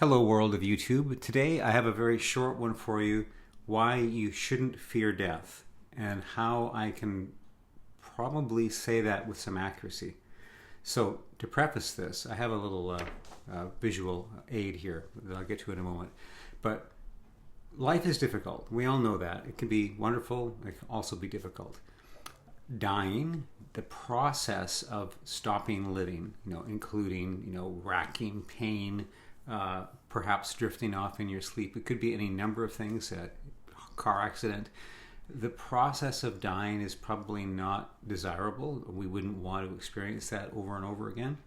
Hello world of YouTube. Today I have a very short one for you, why you shouldn't fear death and how I can probably say that with some accuracy. So to preface this, I have a little visual aid here that I'll get to in a moment. But life is difficult. We all know that. It can be wonderful. It can also be difficult. Dying, the process of stopping living, including, racking pain, perhaps drifting off in your sleep. It could be any number of things, a car accident. The process of dying is probably not desirable. We wouldn't want to experience that over and over again.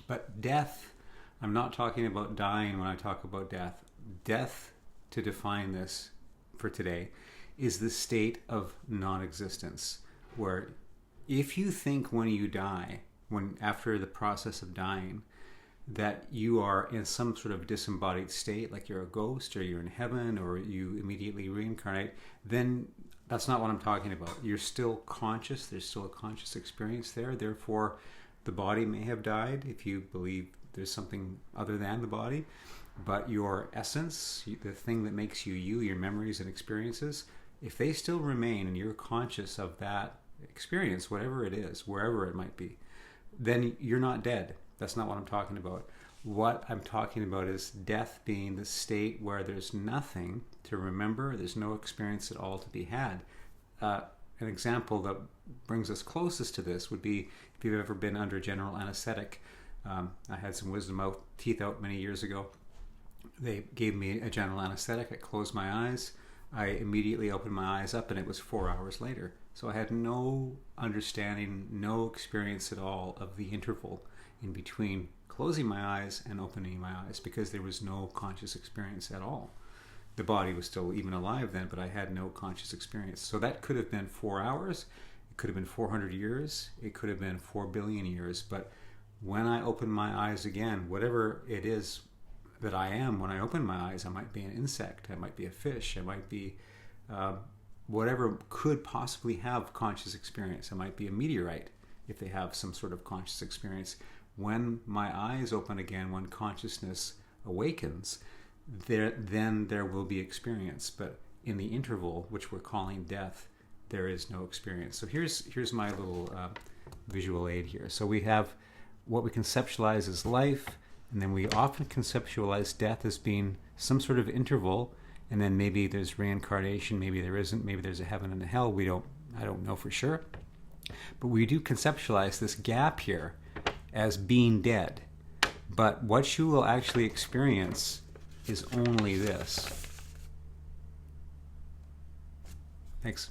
But death, I'm not talking about dying when I talk about death. Death, to define this for today, is the state of non-existence, where if you think when you die, after the process of dying, that you are in some sort of disembodied state, like you're a ghost or you're in heaven or you immediately reincarnate, then that's not what I'm talking about. You're still conscious. There's still a conscious experience there. Therefore, the body may have died if you believe there's something other than the body, but your essence, the thing that makes you you, your memories and experiences, if they still remain and you're conscious of that experience, whatever it is, wherever it might be, then you're not dead. That's not what I'm talking about. What I'm talking about is death being the state where there's nothing to remember, there's no experience at all to be had. An example that brings us closest to this would be if you've ever been under general anesthetic. I had some wisdom teeth out many years ago. They gave me a general anesthetic. I closed my eyes. I immediately opened my eyes up and it was 4 hours later. So I had no understanding, no experience at all of the interval in between closing my eyes and opening my eyes, because there was no conscious experience at all. The body was still even alive then, but I had no conscious experience. So that could have been 4 hours, it could have been 400 years, it could have been 4 billion years. But when I open my eyes again, whatever it is that I am, when I open my eyes, I might be an insect, I might be a fish, I might be whatever could possibly have conscious experience. I might be a meteorite if they have some sort of conscious experience. When my eyes open again, when consciousness awakens, then there will be experience. But in the interval, which we're calling death, there is no experience. So here's my little visual aid here. So we have what we conceptualize as life, and then we often conceptualize death as being some sort of interval, and then maybe there's reincarnation, maybe there isn't, maybe there's a heaven and a hell. I don't know for sure. But we do conceptualize this gap here as being dead. But what you will actually experience is only this. Thanks.